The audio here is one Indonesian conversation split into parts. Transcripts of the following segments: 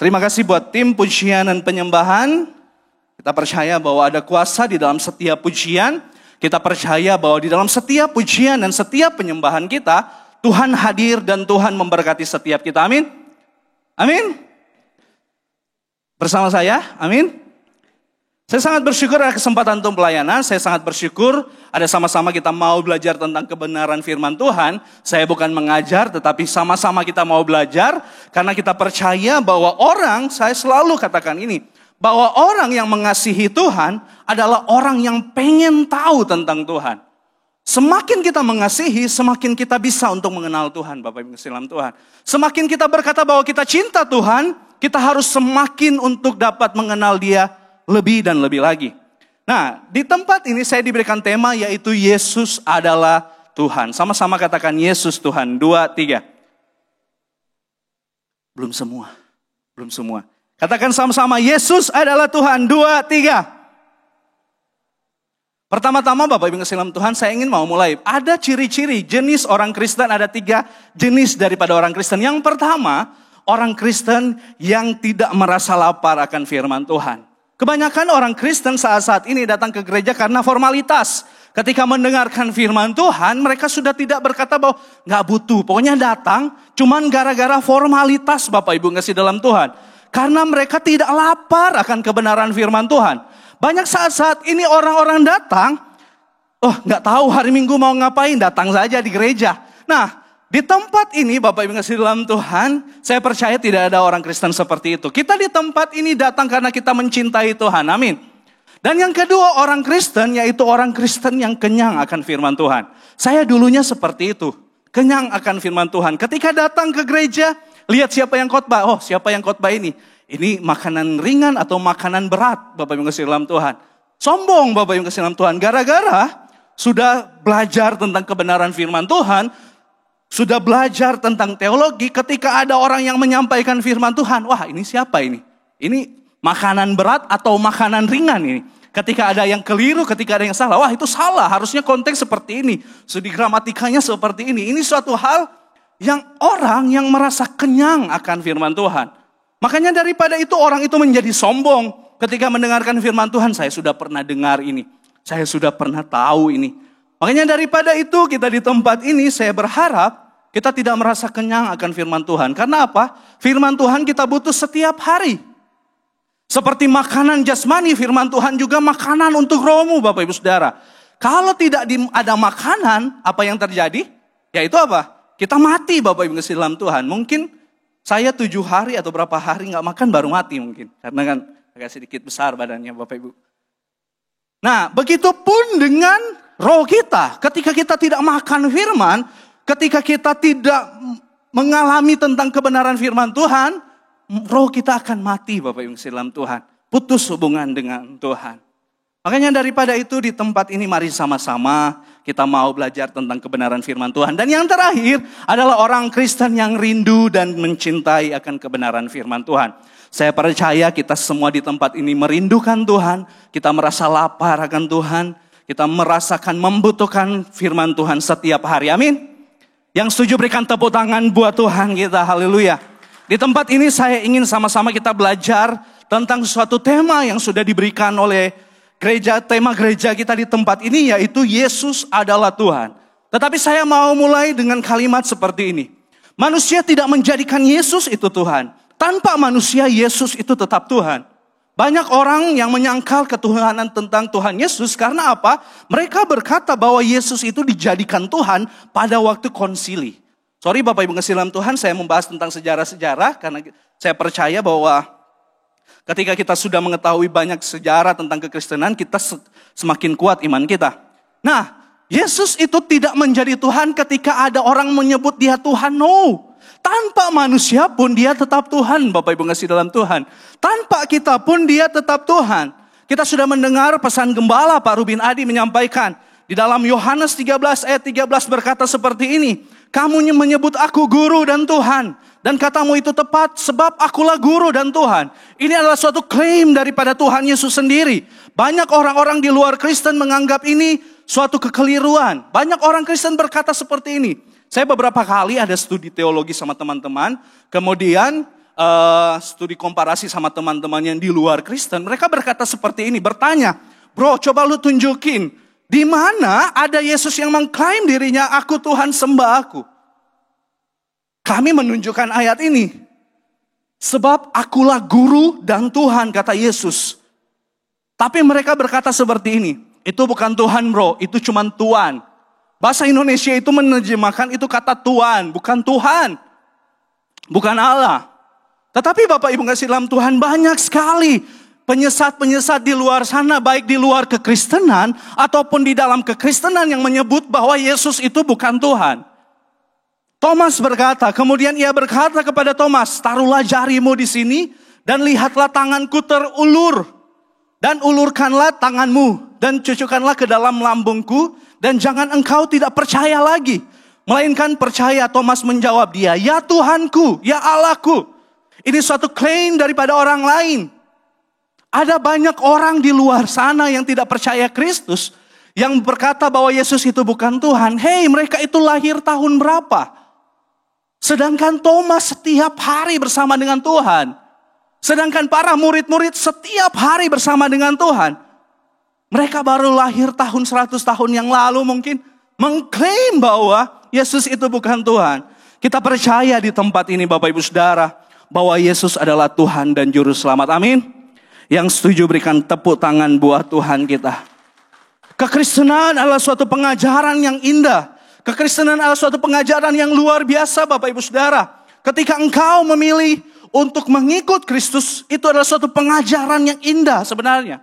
Terima kasih buat tim pujian dan penyembahan. Kita percaya bahwa ada kuasa di dalam setiap pujian. Kita percaya bahwa di dalam setiap pujian dan setiap penyembahan kita, Tuhan hadir dan Tuhan memberkati setiap kita. Amin. Amin. Bersama saya, amin. Saya sangat bersyukur ada kesempatan untuk pelayanan. Saya sangat bersyukur ada sama-sama kita mau belajar tentang kebenaran firman Tuhan. Saya bukan mengajar, tetapi sama-sama kita mau belajar. Karena kita percaya bahwa saya selalu katakan ini, bahwa orang yang mengasihi Tuhan adalah orang yang pengen tahu tentang Tuhan. Semakin kita mengasihi, semakin kita bisa untuk mengenal Tuhan, Bapak Ibu sekalian Tuhan. Semakin kita berkata bahwa kita cinta Tuhan, kita harus semakin untuk dapat mengenal Dia lebih dan lebih lagi. Nah, di tempat ini saya diberikan tema yaitu Yesus adalah Tuhan. Sama-sama katakan Yesus Tuhan. 2, 3. Belum semua. Katakan sama-sama, Yesus adalah Tuhan. 2, 3. Pertama-tama Bapak Ibu sekalian Tuhan, saya ingin mau mulai. Ada ciri-ciri jenis orang Kristen, ada 3 jenis daripada orang Kristen. Yang pertama, orang Kristen yang tidak merasa lapar akan firman Tuhan. Kebanyakan orang Kristen saat ini datang ke gereja karena formalitas. Ketika mendengarkan firman Tuhan, mereka sudah tidak berkata bahwa gak butuh. Pokoknya datang, cuman gara-gara formalitas Bapak Ibu ngasih dalam Tuhan. Karena mereka tidak lapar akan kebenaran firman Tuhan. Banyak saat-saat ini orang-orang datang, gak tahu hari Minggu mau ngapain, datang saja di gereja. Nah, di tempat ini Bapak Ibu kasih dalam Tuhan, saya percaya tidak ada orang Kristen seperti itu. Kita di tempat ini datang karena kita mencintai Tuhan, amin. Dan yang kedua orang Kristen, yaitu orang Kristen yang kenyang akan firman Tuhan. Saya dulunya seperti itu, kenyang akan firman Tuhan. Ketika datang ke gereja, lihat siapa yang khotbah. Siapa yang khotbah ini? Ini makanan ringan atau makanan berat, Bapak Ibu kasih dalam Tuhan. Sombong Bapak Ibu kasih dalam Tuhan. Gara-gara sudah belajar tentang kebenaran firman Tuhan, sudah belajar tentang teologi, ketika ada orang yang menyampaikan firman Tuhan, wah ini siapa ini? Ini makanan berat atau makanan ringan ini? Ketika ada yang keliru, ketika ada yang salah, wah itu salah, harusnya konteks seperti ini. Studi gramatikanya seperti ini. Ini suatu hal yang orang yang merasa kenyang akan firman Tuhan. Makanya daripada itu orang itu menjadi sombong ketika mendengarkan firman Tuhan. Saya sudah pernah dengar ini, saya sudah pernah tahu ini. Makanya daripada itu kita di tempat ini saya berharap kita tidak merasa kenyang akan firman Tuhan. Karena apa? Firman Tuhan kita butuh setiap hari. Seperti makanan jasmani, firman Tuhan juga makanan untuk rohmu Bapak Ibu Saudara. Kalau tidak ada makanan, apa yang terjadi? Yaitu apa? Kita mati Bapak Ibu kasih dalam Tuhan. Mungkin saya 7 hari atau berapa hari gak makan baru mati mungkin. Karena kan agak sedikit besar badannya Bapak Ibu. Nah begitupun dengan roh kita. Ketika kita tidak makan firman, ketika kita tidak mengalami tentang kebenaran firman Tuhan, roh kita akan mati Bapak Ibu kasih dalam Tuhan. Putus hubungan dengan Tuhan. Makanya daripada itu di tempat ini mari sama-sama kita mau belajar tentang kebenaran firman Tuhan. Dan yang terakhir adalah orang Kristen yang rindu dan mencintai akan kebenaran firman Tuhan. Saya percaya kita semua di tempat ini merindukan Tuhan. Kita merasa lapar akan Tuhan. Kita merasakan membutuhkan firman Tuhan setiap hari. Amin. Yang setuju berikan tepuk tangan buat Tuhan kita. Haleluya. Di tempat ini saya ingin sama-sama kita belajar tentang suatu tema yang sudah diberikan oleh gereja. Tema gereja kita di tempat ini yaitu Yesus adalah Tuhan. Tetapi saya mau mulai dengan kalimat seperti ini. Manusia tidak menjadikan Yesus itu Tuhan. Tanpa manusia Yesus itu tetap Tuhan. Banyak orang yang menyangkal ketuhanan tentang Tuhan Yesus karena apa? Mereka berkata bahwa Yesus itu dijadikan Tuhan pada waktu konsili. Sorry Bapak Ibu kasih dalam Tuhan, saya membahas tentang sejarah-sejarah karena saya percaya bahwa ketika kita sudah mengetahui banyak sejarah tentang kekristenan, kita semakin kuat iman kita. Nah, Yesus itu tidak menjadi Tuhan ketika ada orang menyebut dia Tuhan, no. Tanpa manusia pun dia tetap Tuhan, Bapak Ibu kasih dalam Tuhan. Tanpa kita pun dia tetap Tuhan. Kita sudah mendengar pesan gembala Pak Rubin Adi menyampaikan. Di dalam Yohanes 13 ayat 13 berkata seperti ini. Kamu menyebut aku guru dan Tuhan. Dan katamu itu tepat sebab akulah guru dan Tuhan. Ini adalah suatu klaim daripada Tuhan Yesus sendiri. Banyak orang-orang di luar Kristen menganggap ini suatu kekeliruan. Banyak orang Kristen berkata seperti ini. Saya beberapa kali ada studi teologi sama teman-teman. Kemudian studi komparasi sama teman-teman yang di luar Kristen, mereka berkata seperti ini, bertanya, bro coba lu tunjukin, di mana ada Yesus yang mengklaim dirinya, aku Tuhan sembah aku. Kami menunjukkan ayat ini, sebab akulah guru dan Tuhan, kata Yesus. Tapi mereka berkata seperti ini, itu bukan Tuhan bro, itu cuma Tuhan. Bahasa Indonesia itu menerjemahkan itu kata Tuhan, bukan Tuhan. Bukan Allah. Tetapi Bapak Ibu kasih dalam Tuhan, banyak sekali penyesat-penyesat di luar sana, baik di luar kekristenan ataupun di dalam kekristenan yang menyebut bahwa Yesus itu bukan Tuhan. Thomas berkata, kemudian ia berkata kepada Thomas, taruhlah jarimu di sini dan lihatlah tanganku terulur. Dan ulurkanlah tanganmu dan cucukkanlah ke dalam lambungku. Dan jangan engkau tidak percaya lagi, melainkan percaya. Thomas menjawab dia, ya Tuhanku, ya Allahku. Ini suatu klaim daripada orang lain. Ada banyak orang di luar sana yang tidak percaya Kristus, yang berkata bahwa Yesus itu bukan Tuhan. Hei, mereka itu lahir tahun berapa? Sedangkan Thomas setiap hari bersama dengan Tuhan. Sedangkan para murid-murid setiap hari bersama dengan Tuhan. Mereka baru lahir tahun 100 tahun yang lalu mungkin mengklaim bahwa Yesus itu bukan Tuhan. Kita percaya di tempat ini Bapak Ibu Saudara bahwa Yesus adalah Tuhan dan Juru Selamat. Amin. Yang setuju berikan tepuk tangan buat Tuhan kita. Kekristenan adalah suatu pengajaran yang indah. Kekristenan adalah suatu pengajaran yang luar biasa Bapak Ibu Saudara. Ketika engkau memilih untuk mengikut Kristus, itu adalah suatu pengajaran yang indah sebenarnya.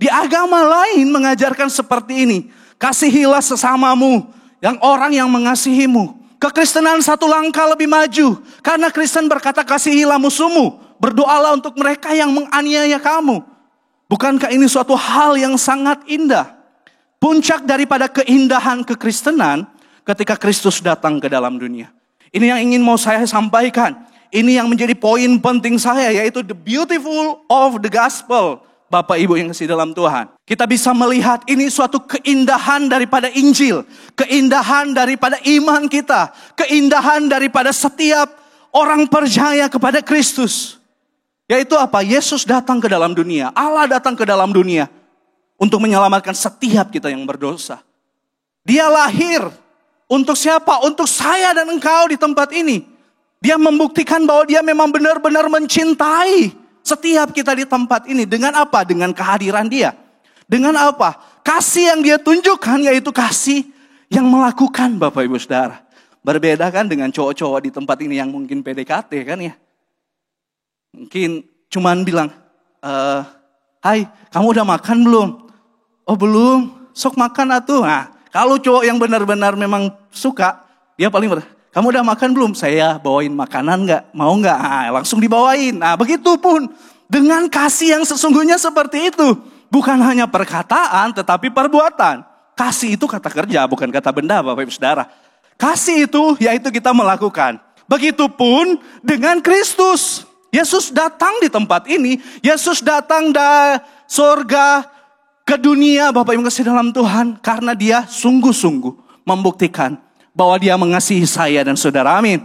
Di agama lain mengajarkan seperti ini. Kasihilah sesamamu, yang orang yang mengasihimu. Kekristenan satu langkah lebih maju. Karena Kristen berkata kasihilah musuhmu. Berdoalah untuk mereka yang menganiaya kamu. Bukankah ini suatu hal yang sangat indah? Puncak daripada keindahan kekristenan ketika Kristus datang ke dalam dunia. Ini yang ingin mau saya sampaikan. Ini yang menjadi poin penting saya, yaitu the beautiful of the gospel. Bapak Ibu yang kasih dalam Tuhan. Kita bisa melihat ini suatu keindahan daripada Injil. Keindahan daripada iman kita. Keindahan daripada setiap orang percaya kepada Kristus. Yaitu apa? Yesus datang ke dalam dunia. Allah datang ke dalam dunia. Untuk menyelamatkan setiap kita yang berdosa. Dia lahir. Untuk siapa? Untuk saya dan engkau di tempat ini. Dia membuktikan bahwa dia memang benar-benar mencintai setiap kita di tempat ini. Dengan apa? Dengan kehadiran dia. Dengan apa? Kasih yang dia tunjukkan, yaitu kasih yang melakukan Bapak Ibu Saudara. Berbeda kan dengan cowok-cowok di tempat ini yang mungkin PDKT kan ya. Mungkin cuman bilang, hai kamu udah makan belum? Oh belum, sok makan atuh. Nah, kalau cowok yang benar-benar memang suka, dia paling kamu udah makan belum? Saya bawain makanan gak? Mau gak? Nah, langsung dibawain. Nah begitu pun dengan kasih yang sesungguhnya seperti itu. Bukan hanya perkataan tetapi perbuatan. Kasih itu kata kerja bukan kata benda Bapak Ibu Saudara. Kasih itu yaitu kita melakukan. Begitupun dengan Kristus. Yesus datang di tempat ini. Yesus datang dari surga ke dunia Bapak Ibu kasih dalam Tuhan. Karena dia sungguh-sungguh membuktikan bahwa dia mengasihi saya dan saudara. Amin.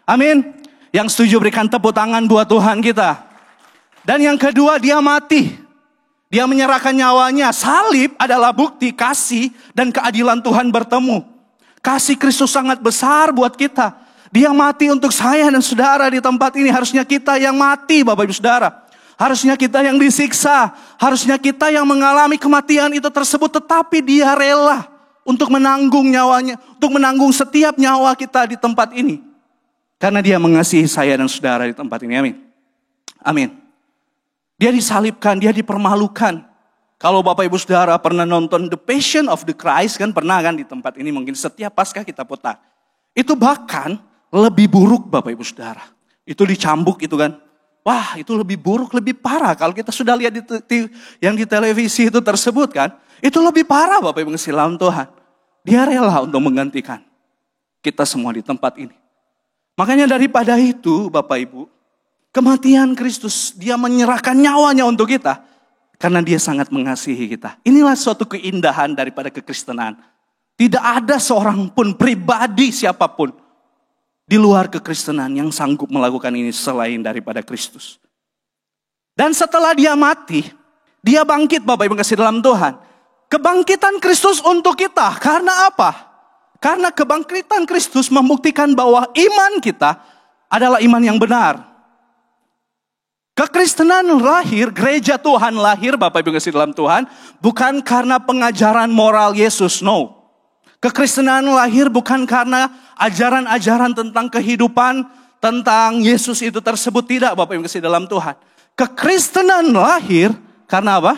Amin. Yang setuju berikan tepuk tangan buat Tuhan kita. Dan yang kedua, dia mati. Dia menyerahkan nyawanya. Salib adalah bukti kasih dan keadilan Tuhan bertemu. Kasih Kristus sangat besar buat kita. Dia mati untuk saya dan saudara di tempat ini. Harusnya kita yang mati Bapak Ibu Saudara. Harusnya kita yang disiksa. Harusnya kita yang mengalami kematian itu tersebut. Tetapi dia rela untuk menanggung nyawanya, untuk menanggung setiap nyawa kita di tempat ini. Karena dia mengasihi saya dan saudara di tempat ini. Amin. Amin. Dia disalibkan, dia dipermalukan. Kalau Bapak Ibu Saudara pernah nonton The Passion of the Christ, kan pernah kan di tempat ini, mungkin setiap Paskah kita putar. Itu bahkan lebih buruk Bapak Ibu Saudara. Itu dicambuk itu kan. Wah itu lebih buruk, lebih parah. Kalau kita sudah lihat yang di televisi itu tersebut kan. Itu lebih parah Bapak Ibu ngesilam Tuhan. Dia rela untuk menggantikan kita semua di tempat ini. Makanya daripada itu Bapak Ibu. Kematian Kristus. Dia menyerahkan nyawanya untuk kita. Karena dia sangat mengasihi kita. Inilah suatu keindahan daripada kekristenan. Tidak ada seorang pun pribadi siapapun. di luar kekristenan yang sanggup melakukan ini selain daripada Kristus. Dan setelah dia mati, dia bangkit Bapak Ibu kasih dalam Tuhan. Kebangkitan Kristus untuk kita. Karena apa? Karena kebangkitan Kristus membuktikan bahwa iman kita adalah iman yang benar. Kekristenan lahir, gereja Tuhan lahir Bapak Ibu kasih dalam Tuhan, bukan karena pengajaran moral Yesus, no. Kekristenan lahir bukan karena ajaran-ajaran tentang kehidupan, tentang Yesus itu tersebut, tidak Bapak Ibu kasih dalam Tuhan. Kekristenan lahir karena apa?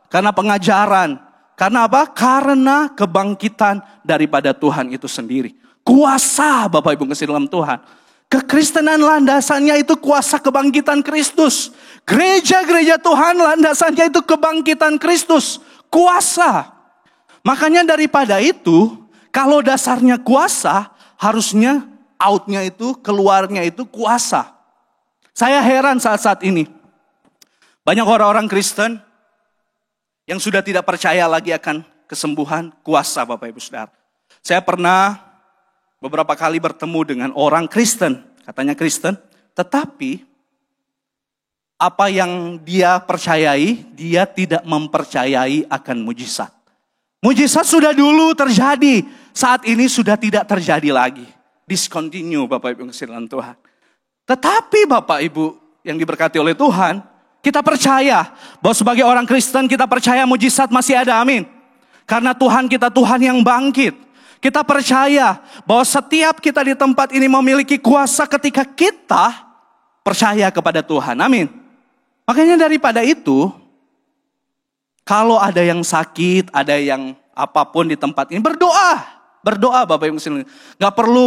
Karena pengajaran. Karena apa? Karena kebangkitan daripada Tuhan itu sendiri. Kuasa Bapak Ibu kasih dalam Tuhan. Kekristenan landasannya itu kuasa kebangkitan Kristus. Gereja-gereja Tuhan landasannya itu kebangkitan Kristus. Kuasa. Makanya daripada itu, kalau dasarnya kuasa, harusnya outnya itu, keluarnya itu kuasa. Saya heran saat-saat ini. Banyak orang-orang Kristen yang sudah tidak percaya lagi akan kesembuhan kuasa Bapak Ibu Saudara. Saya pernah beberapa kali bertemu dengan orang Kristen, katanya Kristen, tetapi apa yang dia percayai, dia tidak mempercayai akan mujizat. Mujizat sudah dulu terjadi, saat ini sudah tidak terjadi lagi. Discontinue Bapak Ibu kasih dalam Tuhan. Tetapi Bapak Ibu yang diberkati oleh Tuhan, kita percaya bahwa sebagai orang Kristen kita percaya mujizat masih ada, amin. Karena Tuhan kita Tuhan yang bangkit. Kita percaya bahwa setiap kita di tempat ini memiliki kuasa ketika kita percaya kepada Tuhan. Amin. Makanya daripada itu, kalau ada yang sakit, ada yang apapun di tempat ini, berdoa. Berdoa Bapak Ibu sekalian.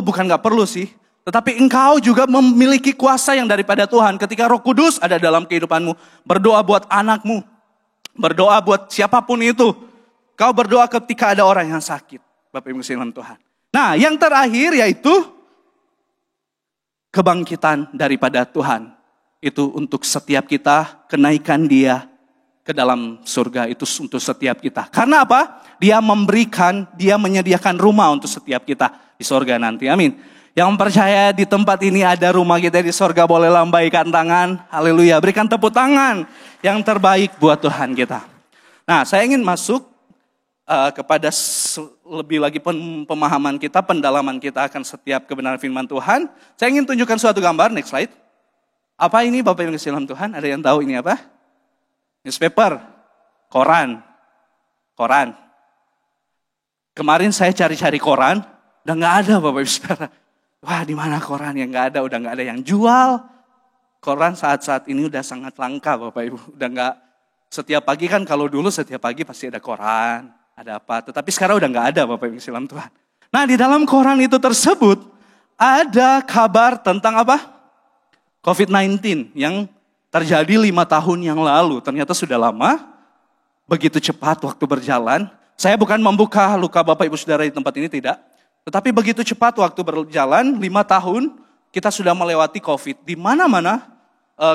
Bukan gak perlu sih. Tetapi engkau juga memiliki kuasa yang daripada Tuhan. Ketika Roh Kudus ada dalam kehidupanmu, berdoa buat anakmu. Berdoa buat siapapun itu. Kau berdoa ketika ada orang yang sakit. Bapak Ibu sekalian Tuhan. Nah, yang terakhir yaitu kebangkitan daripada Tuhan. Itu untuk setiap kita, kenaikan Dia ke dalam surga itu untuk setiap kita. Karena apa? Dia menyediakan rumah untuk setiap kita di surga nanti. Amin. Yang percaya di tempat ini ada rumah kita di surga, boleh lambaikan tangan. Haleluya. Berikan tepuk tangan yang terbaik buat Tuhan kita. Nah, saya ingin masuk kepada lebih lagi pemahaman kita, pendalaman kita akan setiap kebenaran firman Tuhan. Saya ingin tunjukkan suatu gambar, next slide. Apa ini Bapak Ibu kasih dalam Tuhan? Ada yang tahu ini apa? Newspaper, koran. Kemarin saya cari-cari koran, udah nggak ada Bapak Ibu Saudara. Wah, di mana koran yang nggak ada? Udah nggak ada yang jual. Koran saat-saat ini udah sangat langka Bapak Ibu. Udah nggak, setiap pagi kan kalau dulu setiap pagi pasti ada koran. Ada apa, tetapi sekarang udah gak ada Bapak Ibu dalam Tuhan. Nah, di dalam koran itu tersebut ada kabar tentang apa? COVID-19 yang terjadi 5 tahun yang lalu. Ternyata sudah lama, begitu cepat waktu berjalan. Saya bukan membuka luka Bapak Ibu Saudara di tempat ini, tidak. Tetapi begitu cepat waktu berjalan, 5 tahun kita sudah melewati COVID. Di mana-mana,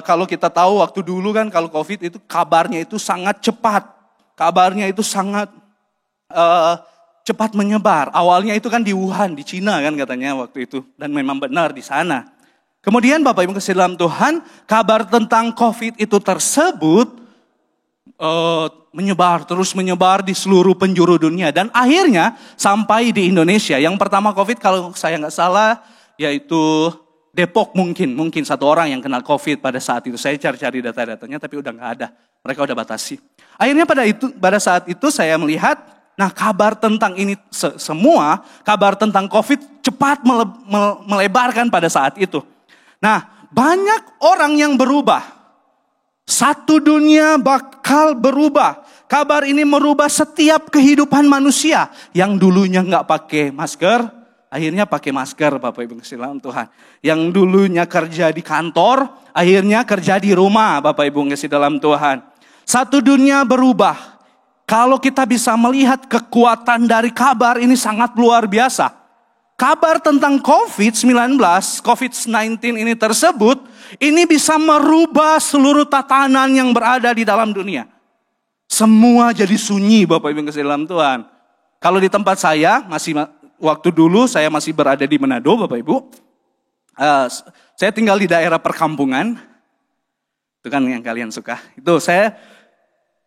kalau kita tahu waktu dulu kan kalau COVID itu kabarnya itu sangat cepat. Kabarnya itu sangat cepat menyebar. Awalnya itu kan di Wuhan, di Cina kan katanya waktu itu. Dan memang benar di sana. Kemudian Bapak Ibu kasih dalam Tuhan, kabar tentang COVID itu tersebut terus menyebar di seluruh penjuru dunia. Dan akhirnya sampai di Indonesia. Yang pertama COVID kalau saya nggak salah yaitu Depok mungkin satu orang yang kena COVID pada saat itu. Saya cari-cari data-datanya tapi udah nggak ada. Mereka udah batasi. Akhirnya pada saat itu saya melihat, nah kabar tentang ini semua, kabar tentang COVID cepat melebarkan pada saat itu. Nah, banyak orang yang berubah. Satu dunia bakal berubah. Kabar ini merubah setiap kehidupan manusia. Yang dulunya nggak pakai masker, akhirnya pakai masker Bapak Ibu kasih dalam Tuhan. Yang dulunya kerja di kantor, akhirnya kerja di rumah Bapak Ibu kasih dalam Tuhan. Satu dunia berubah. Kalau kita bisa melihat kekuatan dari kabar ini sangat luar biasa. Kabar tentang COVID-19 ini tersebut, ini bisa merubah seluruh tatanan yang berada di dalam dunia. Semua jadi sunyi Bapak Ibu kasih dalam Tuhan. Kalau di tempat saya, waktu dulu saya masih berada di Manado Bapak Ibu. Eh, saya tinggal di daerah perkampungan. Itu kan yang kalian suka. Itu saya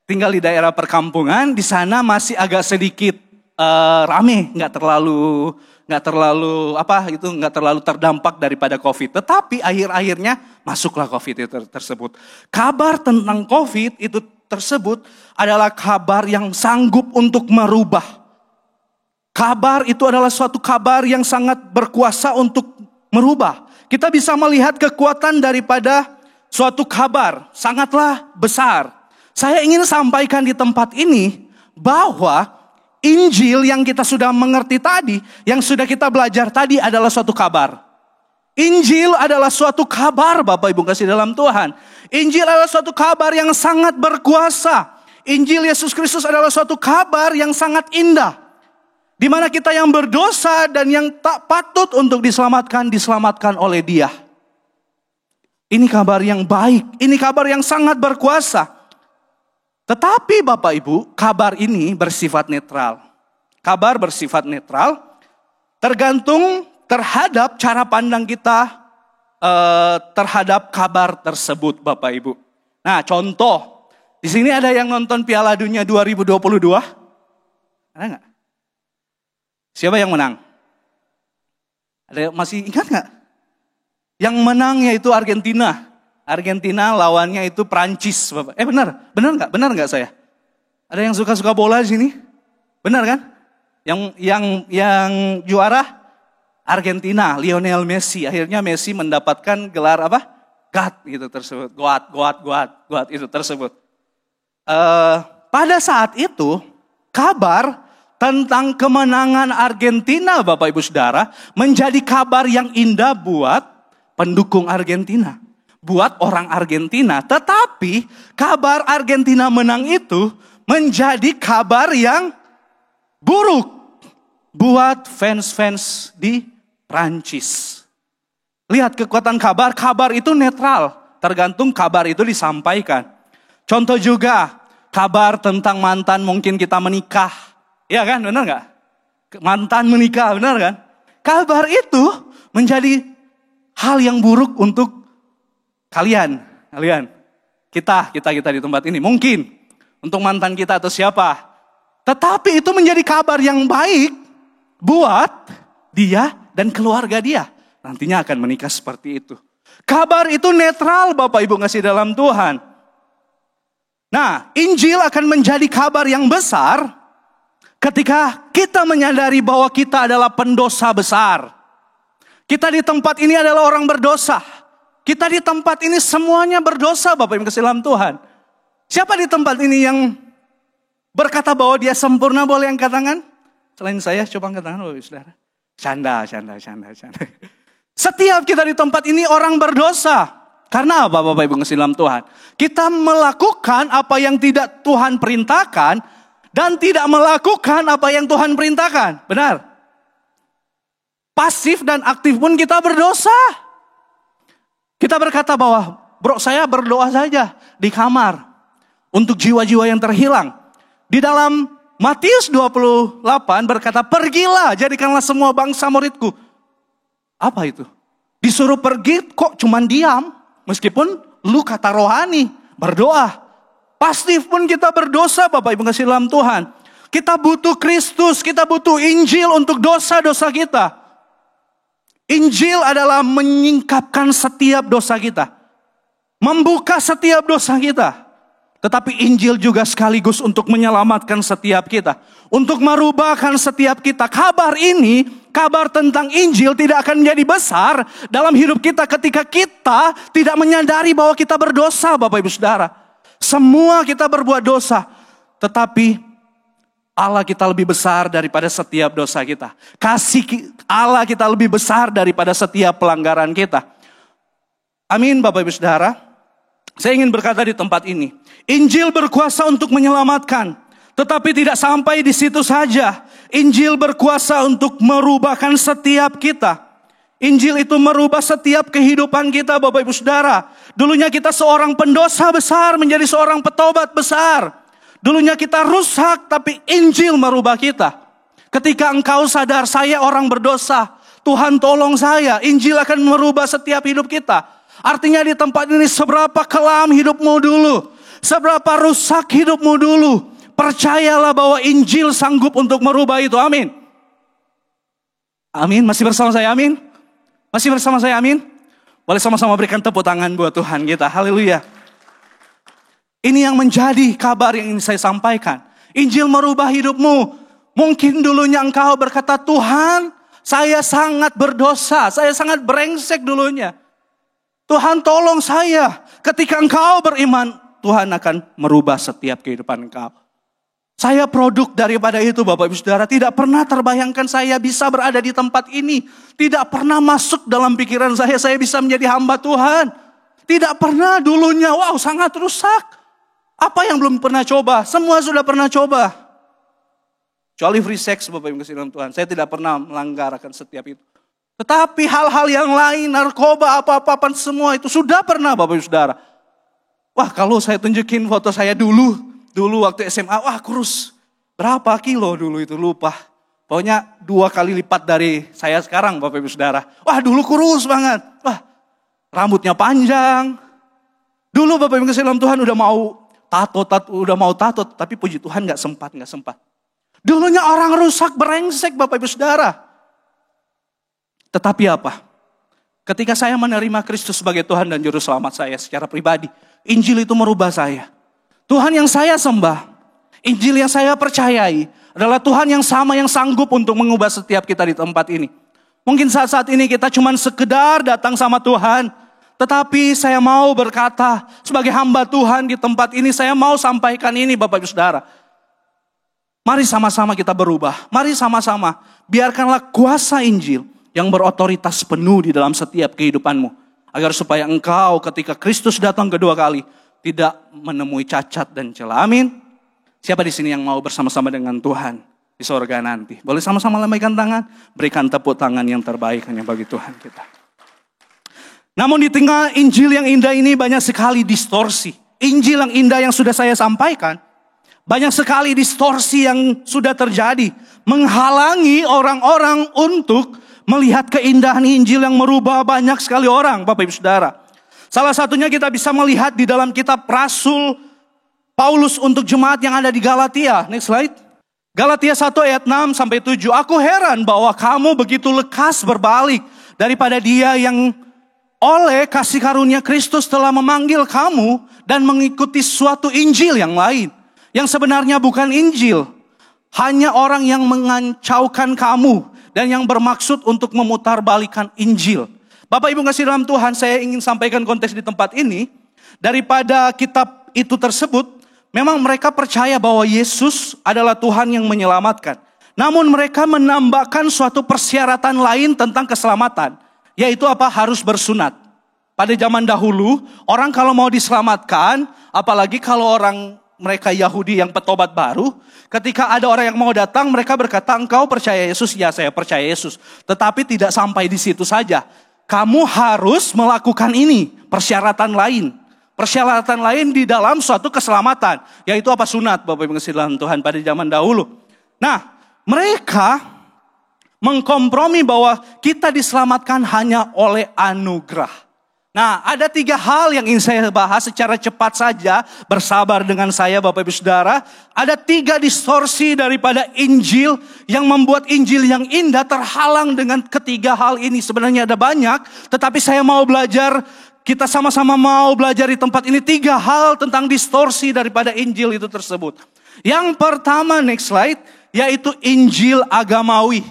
tinggal di daerah perkampungan. Di sana masih agak sedikit rame, nggak terlalu terdampak daripada COVID. Tetapi akhir-akhirnya masuklah COVID itu tersebut. Kabar tentang COVID itu tersebut adalah kabar yang sanggup untuk merubah. Kabar itu adalah suatu kabar yang sangat berkuasa untuk merubah. Kita bisa melihat kekuatan daripada suatu kabar sangatlah besar. Saya ingin sampaikan di tempat ini bahwa Injil yang kita sudah mengerti tadi, yang sudah kita belajar tadi adalah suatu kabar. Injil adalah suatu kabar, Bapak Ibu kasih dalam Tuhan. Injil adalah suatu kabar yang sangat berkuasa. Injil Yesus Kristus adalah suatu kabar yang sangat indah. Di mana kita yang berdosa dan yang tak patut untuk diselamatkan oleh Dia. Ini kabar yang baik, ini kabar yang sangat berkuasa. Tetapi Bapak Ibu, kabar ini bersifat netral. Kabar bersifat netral, tergantung terhadap cara pandang kita terhadap kabar tersebut, Bapak Ibu. Nah, contoh, di sini ada yang nonton Piala Dunia 2022? Ada nggak? Siapa yang menang? Ada masih ingat nggak? Yang menang yaitu Argentina. Argentina lawannya itu Prancis, Bapak. Benar nggak saya? Ada yang suka bola di sini? Benar kan? Yang juara Argentina, Lionel Messi. Akhirnya Messi mendapatkan gelar apa? God gitu tersebut. God itu tersebut. Pada saat itu kabar tentang kemenangan Argentina, Bapak Ibu Saudara, menjadi kabar yang indah buat pendukung Argentina. Buat orang Argentina, tetapi kabar Argentina menang itu menjadi kabar yang buruk buat fans-fans di Prancis. Lihat kekuatan kabar itu netral, tergantung kabar itu disampaikan. Contoh juga, kabar tentang mantan mungkin kita menikah. Ya kan, benar gak? Mantan menikah, benar kan? Kabar itu menjadi hal yang buruk untuk kalian, kita di tempat ini. Mungkin untuk mantan kita atau siapa. Tetapi itu menjadi kabar yang baik buat dia dan keluarga dia. Nantinya akan menikah seperti itu. Kabar itu netral, Bapak Ibu ngasih dalam Tuhan. Nah, Injil akan menjadi kabar yang besar ketika kita menyadari bahwa kita adalah pendosa besar. Kita di tempat ini adalah orang berdosa. Kita di tempat ini semuanya berdosa, Bapak Ibu kasih dalam Tuhan. Siapa di tempat ini yang berkata bahwa dia sempurna, boleh angkat tangan? Selain saya, coba angkat tangan Bapak Ibu Saudara. Canda. Setiap kita di tempat ini orang berdosa. Karena apa Bapak Ibu kasih dalam Tuhan? Kita melakukan apa yang tidak Tuhan perintahkan dan tidak melakukan apa yang Tuhan perintahkan. Benar? Pasif dan aktif pun kita berdosa. Kita berkata bahwa, bro saya berdoa saja di kamar untuk jiwa-jiwa yang terhilang. Di dalam Matius 28 berkata, pergilah jadikanlah semua bangsa muridku. Apa itu? Disuruh pergi kok cuman diam. Meskipun lu kata rohani, berdoa. Pasif pun kita berdosa Bapak Ibu kasih dalam Tuhan. Kita butuh Kristus, kita butuh Injil untuk dosa-dosa kita. Injil adalah menyingkapkan setiap dosa kita. Membuka setiap dosa kita. Tetapi Injil juga sekaligus untuk menyelamatkan setiap kita. Untuk merubahkan setiap kita. Kabar ini, kabar tentang Injil tidak akan menjadi besar dalam hidup kita ketika kita tidak menyadari bahwa kita berdosa Bapak Ibu Saudara. Semua kita berbuat dosa. Tetapi Allah kita lebih besar daripada setiap dosa kita. Kasih Allah kita lebih besar daripada setiap pelanggaran kita. Amin Bapak Ibu Saudara. Saya ingin berkata di tempat ini. Injil berkuasa untuk menyelamatkan. Tetapi tidak sampai di situ saja. Injil berkuasa untuk merubahkan setiap kita. Injil itu merubah setiap kehidupan kita Bapak Ibu Saudara. Dulunya kita seorang pendosa besar menjadi seorang petobat besar. Dulunya kita rusak, tapi Injil merubah kita. Ketika engkau sadar saya orang berdosa, Tuhan tolong saya. Injil akan merubah setiap hidup kita. Artinya di tempat ini seberapa kelam hidupmu dulu. Seberapa rusak hidupmu dulu. Percayalah bahwa Injil sanggup untuk merubah itu. Amin. Amin. Masih bersama saya? Amin. Masih bersama saya? Amin. Boleh sama-sama berikan tepuk tangan buat Tuhan kita. Haleluya. Ini yang menjadi kabar yang ingin saya sampaikan. Injil merubah hidupmu. Mungkin dulunya engkau berkata, Tuhan, saya sangat berdosa. Saya sangat brengsek dulunya. Tuhan tolong saya. Ketika engkau beriman, Tuhan akan merubah setiap kehidupan engkau. Saya produk daripada itu Bapak Ibu Saudara. Tidak pernah terbayangkan saya bisa berada di tempat ini. Tidak pernah masuk dalam pikiran saya bisa menjadi hamba Tuhan. Tidak pernah dulunya, sangat rusak. Apa yang belum pernah coba? Semua sudah pernah coba. Kecuali free sex Bapak Ibu kasih dalam Tuhan. Saya tidak pernah melanggar akan setiap itu. Tetapi hal-hal yang lain, narkoba, apa-apa semua itu sudah pernah Bapak Ibu Saudara. Kalau saya tunjukin foto saya dulu waktu SMA, kurus. Berapa kilo dulu itu lupa. Pokoknya 2 kali lipat dari saya sekarang Bapak Ibu Saudara. Dulu kurus banget. Rambutnya panjang. Dulu Bapak Ibu kasih dalam Tuhan udah mau tato, tapi puji Tuhan gak sempat. Dulunya orang rusak, brengsek Bapak Ibu Saudara. Tetapi apa? Ketika saya menerima Kristus sebagai Tuhan dan Juru Selamat saya secara pribadi, Injil itu merubah saya. Tuhan yang saya sembah, Injil yang saya percayai adalah Tuhan yang sama yang sanggup untuk mengubah setiap kita di tempat ini. Mungkin saat-saat ini kita cuma sekedar datang sama Tuhan, tetapi saya mau berkata sebagai hamba Tuhan di tempat ini, saya mau sampaikan ini Bapak Ibu Saudara. Mari sama-sama kita berubah, mari sama-sama biarkanlah kuasa Injil yang berotoritas penuh di dalam setiap kehidupanmu. Agar supaya engkau ketika Kristus datang kedua kali, tidak menemui cacat dan celah. Amin. Siapa di sini yang mau bersama-sama dengan Tuhan di sorga nanti? Boleh sama-sama lambaikan tangan, berikan tepuk tangan yang terbaik hanya bagi Tuhan kita. Namun di tengah Injil yang indah ini banyak sekali distorsi. Injil yang indah yang sudah saya sampaikan, banyak sekali distorsi yang sudah terjadi. Menghalangi orang-orang untuk melihat keindahan Injil yang merubah banyak sekali orang Bapak Ibu Saudara. Salah satunya kita bisa melihat di dalam kitab Rasul Paulus untuk jemaat yang ada di Galatia. Next slide. Galatia 1 ayat 6 sampai 7. Aku heran bahwa kamu begitu lekas berbalik daripada Dia yang oleh kasih karunia Kristus telah memanggil kamu dan mengikuti suatu Injil yang lain. Yang sebenarnya bukan Injil. Hanya orang yang mengancaukan kamu dan yang bermaksud untuk memutarbalikkan Injil. Bapak Ibu kasih dalam Tuhan, saya ingin sampaikan konteks di tempat ini. Daripada kitab itu tersebut, memang mereka percaya bahwa Yesus adalah Tuhan yang menyelamatkan. Namun mereka menambahkan suatu persyaratan lain tentang keselamatan. Yaitu apa? Harus bersunat. Pada zaman dahulu, orang kalau mau diselamatkan, apalagi kalau orang mereka Yahudi yang petobat baru, ketika ada orang yang mau datang, mereka berkata, engkau percaya Yesus? Ya, saya percaya Yesus. Tetapi tidak sampai di situ saja. Kamu harus melakukan ini, persyaratan lain. Persyaratan lain di dalam suatu keselamatan. Yaitu apa? Sunat, Bapak Ibu kasih dalam Tuhan pada zaman dahulu. Nah, mereka mengkompromi bahwa kita diselamatkan hanya oleh anugerah. Nah, ada 3 hal yang ingin saya bahas secara cepat saja. Bersabar dengan saya Bapak Ibu Saudara. Ada 3 distorsi daripada Injil yang membuat Injil yang indah terhalang dengan ketiga hal ini. Sebenarnya ada banyak, tetapi saya mau belajar, kita sama-sama mau belajar di tempat ini 3 hal tentang distorsi daripada Injil itu tersebut. Yang pertama, next slide, yaitu Injil agamawi.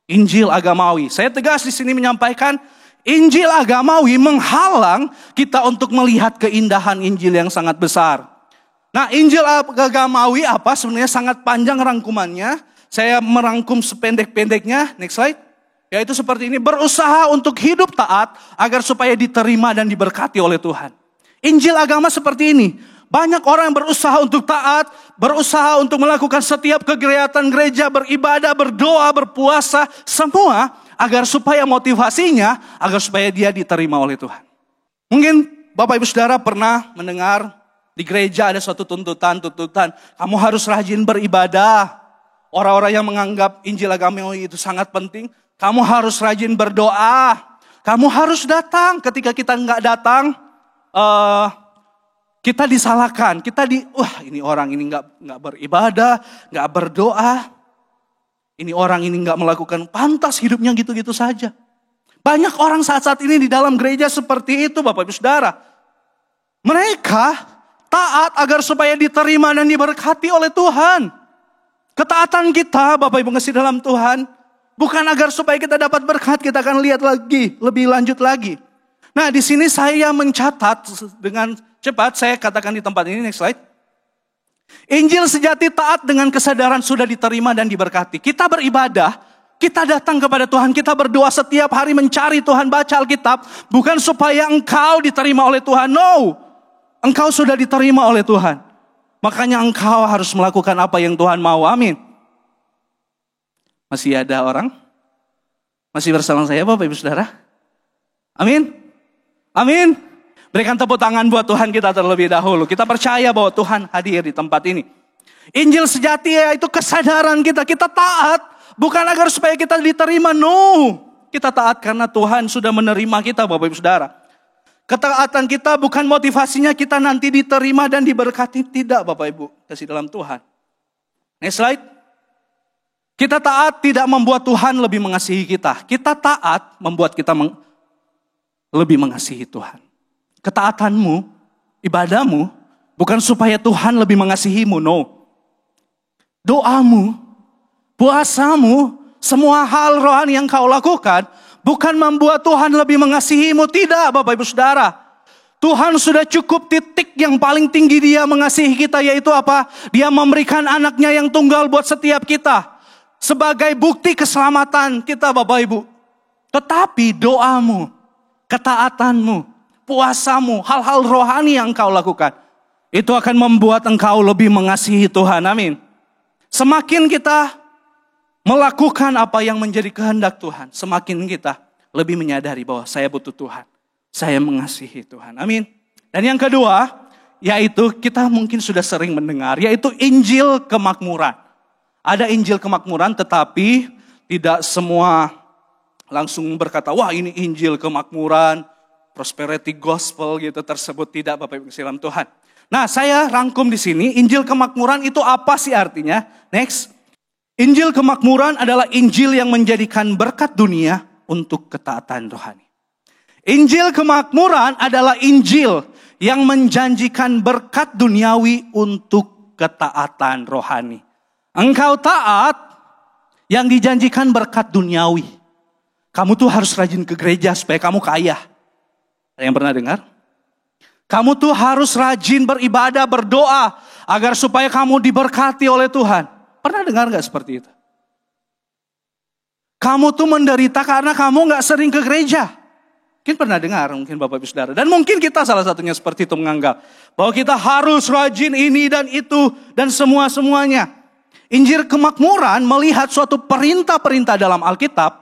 Injil agamawi. Saya tegas di sini menyampaikan, Injil agamawi menghalang kita untuk melihat keindahan Injil yang sangat besar. Nah, Injil agamawi apa? Sebenarnya sangat panjang rangkumannya. Saya merangkum sependek-pendeknya. Next slide. Yaitu seperti ini. Berusaha untuk hidup taat agar supaya diterima dan diberkati oleh Tuhan. Injil agama seperti ini. Banyak orang yang berusaha untuk taat. Berusaha untuk melakukan setiap kegiatan gereja. Beribadah, berdoa, berpuasa. Semua agar supaya motivasinya, agar supaya dia diterima oleh Tuhan. Mungkin Bapak Ibu Saudara pernah mendengar di gereja ada suatu tuntutan, kamu harus rajin beribadah. Orang-orang yang menganggap Injil agamawi itu sangat penting, Kamu harus rajin berdoa. Kamu harus datang. Ketika kita nggak datang, kita disalahkan. Ini orang ini nggak beribadah, nggak berdoa. Ini orang ini nggak melakukan, pantas hidupnya gitu-gitu saja. Banyak orang saat-saat ini di dalam gereja seperti itu, Bapak Ibu Saudara. Mereka taat agar supaya diterima dan diberkati oleh Tuhan. Ketaatan kita, Bapak Ibu ngasih dalam Tuhan, bukan agar supaya kita dapat berkat. Kita akan lihat lagi, lebih lanjut lagi. Nah, di sini saya mencatat dengan cepat, saya katakan di tempat ini, next slide. Injil sejati taat dengan kesadaran sudah diterima dan diberkati. Kita beribadah, kita datang kepada Tuhan, kita berdoa setiap hari mencari Tuhan, baca Alkitab. Bukan supaya engkau diterima oleh Tuhan, no. Engkau sudah diterima oleh Tuhan. Makanya engkau harus melakukan apa yang Tuhan mau, amin. Masih ada orang? Masih bersama saya Bapak Ibu Saudara? Amin. Amin. Berikan tepuk tangan buat Tuhan kita terlebih dahulu. Kita percaya bahwa Tuhan hadir di tempat ini. Injil sejati yaitu kesadaran kita. Kita taat bukan agar supaya kita diterima. No. Kita taat karena Tuhan sudah menerima kita Bapak Ibu Saudara. Ketaatan kita bukan motivasinya kita nanti diterima dan diberkati. Tidak Bapak Ibu. Kasih dalam Tuhan. Next slide. Kita taat tidak membuat Tuhan lebih mengasihi kita. Kita taat membuat kita lebih mengasihi Tuhan. Ketaatanmu, ibadahmu, bukan supaya Tuhan lebih mengasihimu, no. Doamu, puasamu, semua hal rohani yang kau lakukan, bukan membuat Tuhan lebih mengasihimu. Tidak Bapak Ibu Saudara. Tuhan sudah cukup titik yang paling tinggi Dia mengasihi kita, yaitu apa? Dia memberikan anaknya yang tunggal buat setiap kita. Sebagai bukti keselamatan kita Bapak Ibu. Tetapi doamu, ketaatanmu, puasamu, hal-hal rohani yang engkau lakukan, itu akan membuat engkau lebih mengasihi Tuhan, amin. Semakin kita melakukan apa yang menjadi kehendak Tuhan, semakin kita lebih menyadari bahwa saya butuh Tuhan. Saya mengasihi Tuhan, amin. Dan yang kedua, yaitu kita mungkin sudah sering mendengar, yaitu Injil kemakmuran. Ada Injil kemakmuran, tetapi tidak semua langsung berkata, wah ini Injil kemakmuran, prosperity gospel gitu tersebut. Tidak Bapak Ibu dalam Tuhan. Nah, saya rangkum di sini, Injil kemakmuran itu apa sih artinya? Next. Injil kemakmuran adalah Injil yang menjadikan berkat dunia untuk ketaatan rohani. Injil kemakmuran adalah Injil yang menjanjikan berkat duniawi untuk ketaatan rohani. Engkau taat yang dijanjikan berkat duniawi. Kamu tuh harus rajin ke gereja supaya kamu kaya. Ada yang pernah dengar? Kamu tuh harus rajin beribadah, berdoa agar supaya kamu diberkati oleh Tuhan. Pernah dengar gak seperti itu? Kamu tuh menderita karena kamu gak sering ke gereja. Mungkin pernah dengar, mungkin Bapak Ibu Saudara. Dan mungkin kita salah satunya seperti itu menganggap bahwa kita harus rajin ini dan itu dan semua-semuanya. Injil kemakmuran melihat suatu perintah-perintah dalam Alkitab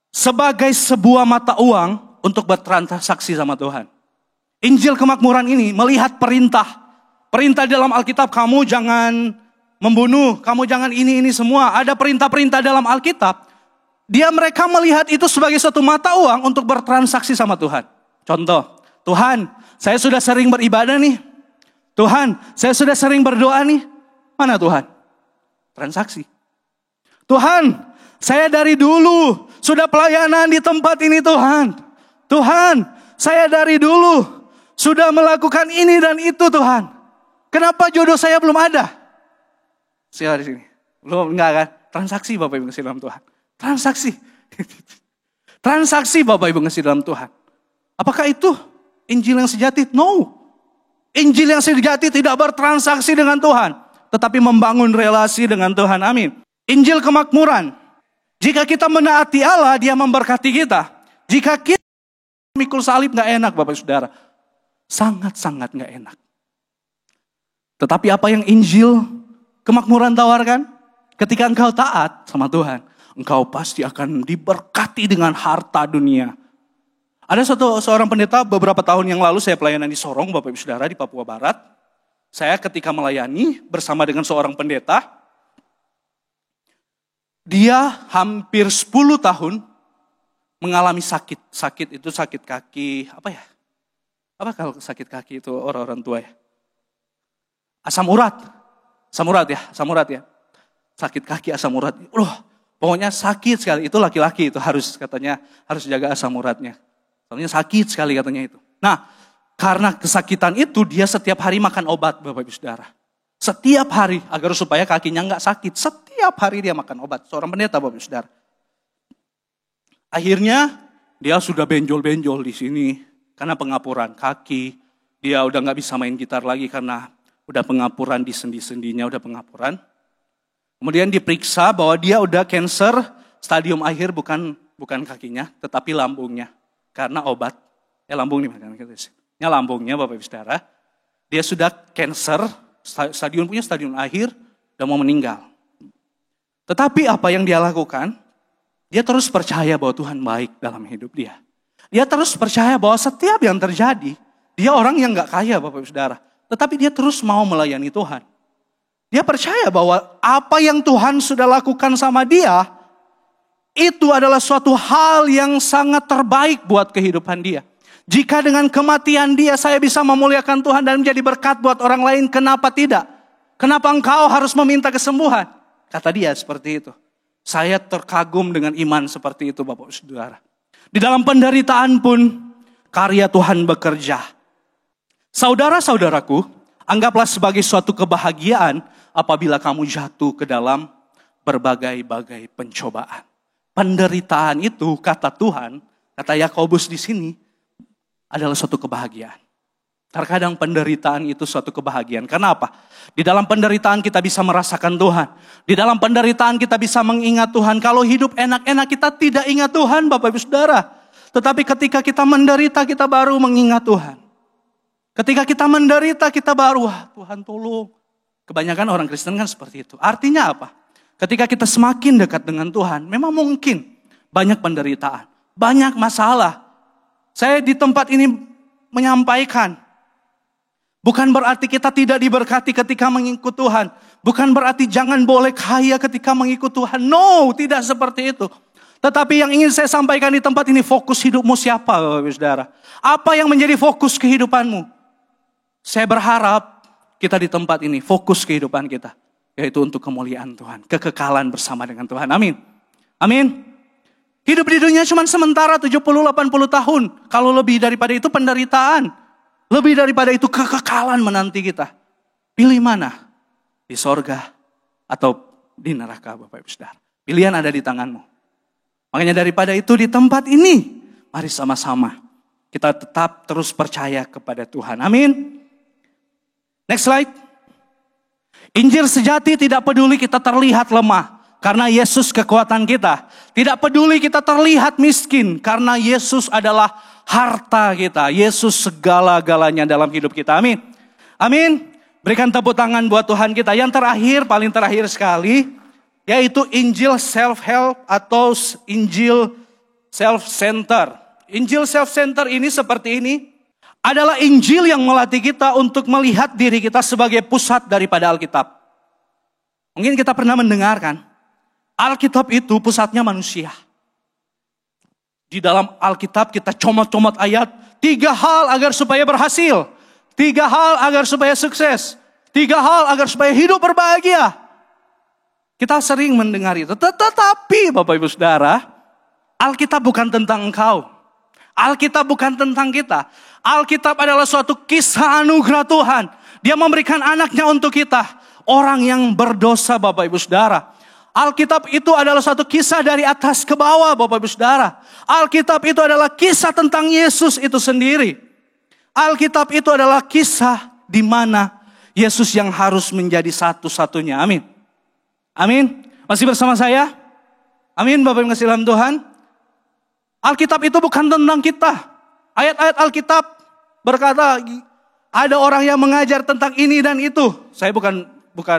sebagai sebuah mata uang untuk bertransaksi sama Tuhan. Injil kemakmuran ini melihat perintah dalam Alkitab, kamu jangan membunuh, kamu jangan ini semua. Ada perintah-perintah dalam Alkitab. Mereka melihat itu sebagai suatu mata uang untuk bertransaksi sama Tuhan. Contoh, Tuhan, saya sudah sering beribadah nih. Tuhan, saya sudah sering berdoa nih. Mana Tuhan? Transaksi. Tuhan, saya dari dulu sudah pelayanan di tempat ini Tuhan. Tuhan, saya dari dulu sudah melakukan ini dan itu Tuhan. Kenapa jodoh saya belum ada? Siapa di sini? Belum, enggak kan? Transaksi Bapak Ibu ngasih dalam Tuhan. Transaksi. Transaksi Bapak Ibu ngasih dalam Tuhan. Apakah itu Injil yang sejati? No. Injil yang sejati tidak bertransaksi dengan Tuhan, tetapi membangun relasi dengan Tuhan. Amin. Injil kemakmuran. Jika kita menaati Allah, Dia memberkati kita. Jika kita mikul salib gak enak Bapak Saudara. Sangat-sangat gak enak. Tetapi apa yang Injil kemakmuran tawarkan? Ketika engkau taat sama Tuhan, engkau pasti akan diberkati dengan harta dunia. Ada seorang pendeta beberapa tahun yang lalu saya pelayanan di Sorong Bapak Ibu Saudara di Papua Barat. Saya ketika melayani bersama dengan seorang pendeta, Dia hampir 10 tahun mengalami sakit. Sakit itu sakit kaki, apa ya? Apa kalau sakit kaki itu orang-orang tua ya? Asam urat. Asam urat ya. Sakit kaki, asam urat. Pokoknya sakit sekali. Itu laki-laki itu harus jaga asam uratnya. Soalnya sakit sekali katanya itu. Nah, karena kesakitan itu dia setiap hari makan obat, Bapak Ibu Saudara. Setiap hari agar supaya kakinya nggak sakit. Setiap hari dia makan obat. Seorang pendeta, Bapak Ibu Saudara. Akhirnya dia sudah benjol-benjol di sini karena pengapuran kaki. Dia udah nggak bisa main gitar lagi karena udah pengapuran di sendi-sendinya, udah pengapuran. Kemudian diperiksa bahwa dia udah cancer stadium akhir, bukan kakinya, tetapi lambungnya. Karena obat, lambung nih, lambungnya Bapak Ibu Saudara. Dia sudah cancer, stadium akhir, udah mau meninggal. Tetapi apa yang dia lakukan? Dia terus percaya bahwa Tuhan baik dalam hidup dia. Dia terus percaya bahwa setiap yang terjadi, dia orang yang gak kaya Bapak Ibu Saudara. Tetapi dia terus mau melayani Tuhan. Dia percaya bahwa apa yang Tuhan sudah lakukan sama dia, itu adalah suatu hal yang sangat terbaik buat kehidupan dia. Jika dengan kematian dia saya bisa memuliakan Tuhan dan menjadi berkat buat orang lain, kenapa tidak? Kenapa engkau harus meminta kesembuhan? Kata dia seperti itu. Saya terkagum dengan iman seperti itu Bapak Saudara. Di dalam penderitaan pun karya Tuhan bekerja. Saudara-saudaraku, anggaplah sebagai suatu kebahagiaan apabila kamu jatuh ke dalam berbagai-bagai pencobaan. Penderitaan itu kata Tuhan, kata Yakobus di sini adalah suatu kebahagiaan. Terkadang penderitaan itu suatu kebahagiaan. Karena apa? Di dalam penderitaan kita bisa merasakan Tuhan. Di dalam penderitaan kita bisa mengingat Tuhan. Kalau hidup enak-enak kita tidak ingat Tuhan Bapak Ibu Saudara. Tetapi ketika kita menderita kita baru mengingat Tuhan. Ketika kita menderita kita baru, Tuhan tolong. Kebanyakan orang Kristen kan seperti itu. Artinya apa? Ketika kita semakin dekat dengan Tuhan, memang mungkin banyak penderitaan, banyak masalah. Saya di tempat ini menyampaikan, bukan berarti kita tidak diberkati ketika mengikut Tuhan. Bukan berarti jangan boleh kaya ketika mengikut Tuhan. No, tidak seperti itu. Tetapi yang ingin saya sampaikan di tempat ini, fokus hidupmu siapa Bapak Saudara? Apa yang menjadi fokus kehidupanmu? Saya berharap kita di tempat ini fokus kehidupan kita. Yaitu untuk kemuliaan Tuhan. Kekekalan bersama dengan Tuhan. Amin. Amin. Hidup di dunia cuma sementara 70-80 tahun. Kalau lebih daripada itu penderitaan. Lebih daripada itu kekekalan menanti kita. Pilih mana? Di sorga atau di neraka Bapak Ibu Saudara. Pilihan ada di tanganmu. Makanya daripada itu di tempat ini. Mari sama-sama kita tetap terus percaya kepada Tuhan. Amin. Next slide. Injil sejati tidak peduli kita terlihat lemah. Karena Yesus kekuatan kita. Tidak peduli kita terlihat miskin. Karena Yesus adalah harta kita. Yesus segala-galanya dalam hidup kita. Amin. Amin. Berikan tepuk tangan buat Tuhan kita. Yang terakhir, paling terakhir sekali. Yaitu Injil self-help atau Injil self-center. Injil self-center ini seperti ini. Adalah Injil yang melatih kita untuk melihat diri kita sebagai pusat daripada Alkitab. Mungkin kita pernah mendengarkan. Alkitab itu pusatnya manusia. Di dalam Alkitab kita comot-comot ayat. 3 hal agar supaya berhasil. 3 hal agar supaya sukses. 3 hal agar supaya hidup berbahagia. Kita sering mendengar itu. Tetapi Bapak Ibu Saudara, Alkitab bukan tentang engkau. Alkitab bukan tentang kita. Alkitab adalah suatu kisah anugerah Tuhan. Dia memberikan anaknya untuk kita. Orang yang berdosa Bapak Ibu Saudara. Alkitab itu adalah suatu kisah dari atas ke bawah Bapak Ibu Saudara. Alkitab itu adalah kisah tentang Yesus itu sendiri. Alkitab itu adalah kisah di mana Yesus yang harus menjadi satu-satunya. Amin. Amin. Masih bersama saya? Amin Bapak Ibu kasih dalam Tuhan. Alkitab itu bukan tentang kita. Ayat-ayat Alkitab berkata ada orang yang mengajar tentang ini dan itu. Saya bukan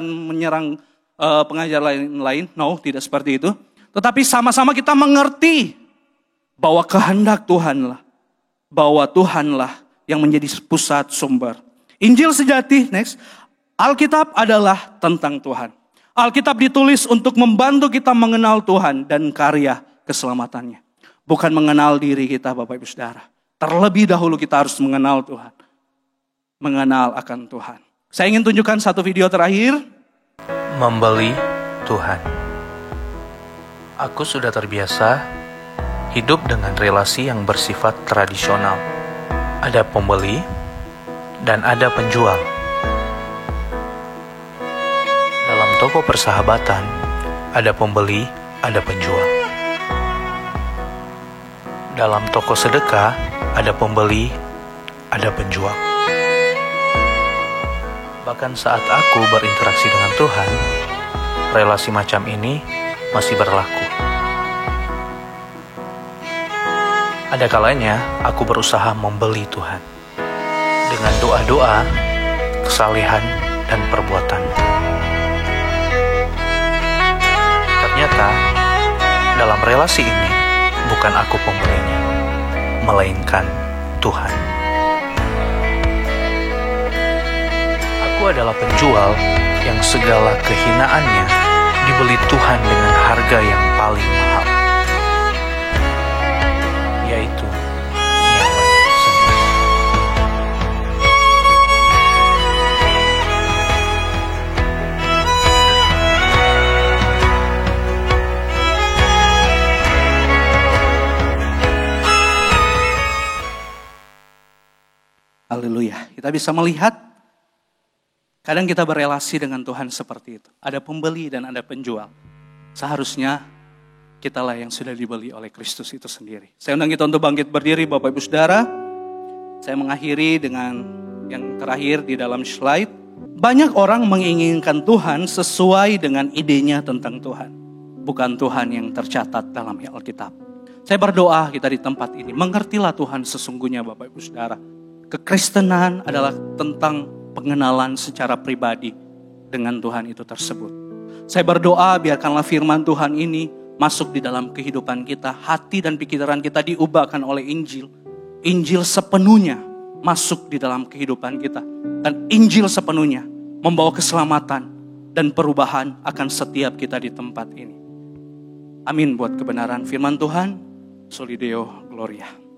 menyerang pengajar lain. No, tidak seperti itu. Tetapi sama-sama kita mengerti bahwa kehendak Tuhanlah. Bahwa Tuhanlah yang menjadi pusat sumber. Injil sejati, next. Alkitab adalah tentang Tuhan. Alkitab ditulis untuk membantu kita mengenal Tuhan dan karya keselamatannya. Bukan mengenal diri kita, Bapak Ibu Saudara. Terlebih dahulu kita harus mengenal Tuhan. Mengenal akan Tuhan. Saya ingin tunjukkan satu video terakhir. Membeli Tuhan. Aku sudah terbiasa hidup dengan relasi yang bersifat tradisional. Ada pembeli dan ada penjual. Dalam toko persahabatan, ada pembeli, ada penjual. Dalam toko sedekah, ada pembeli, ada penjual. Bahkan saat aku berinteraksi dengan Tuhan, relasi macam ini masih berlaku. Ada kalanya aku berusaha membeli Tuhan dengan doa-doa, kesalehan, dan perbuatan. Ternyata dalam relasi ini bukan aku pembelinya, melainkan Tuhan. Aku adalah penjual yang segala kehinaannya dibeli Tuhan dengan harga yang paling mahal, yaitu nyawanya sendiri. Haleluya. Kita bisa melihat kadang kita berelasi dengan Tuhan seperti itu. Ada pembeli dan ada penjual. Seharusnya kitalah yang sudah dibeli oleh Kristus itu sendiri. Saya undang kita untuk bangkit berdiri, Bapak Ibu Saudara. Saya mengakhiri dengan yang terakhir di dalam slide. Banyak orang menginginkan Tuhan sesuai dengan idenya tentang Tuhan. Bukan Tuhan yang tercatat dalam Alkitab. Saya berdoa kita di tempat ini. Mengertilah Tuhan sesungguhnya, Bapak Ibu Saudara. Kekristenan adalah tentang pengenalan secara pribadi dengan Tuhan itu tersebut. Saya berdoa biarkanlah firman Tuhan ini masuk di dalam kehidupan kita. Hati dan pikiran kita diubahkan oleh Injil. Injil sepenuhnya masuk di dalam kehidupan kita. Dan Injil sepenuhnya membawa keselamatan dan perubahan akan setiap kita di tempat ini. Amin buat kebenaran firman Tuhan. Soli Deo Gloria.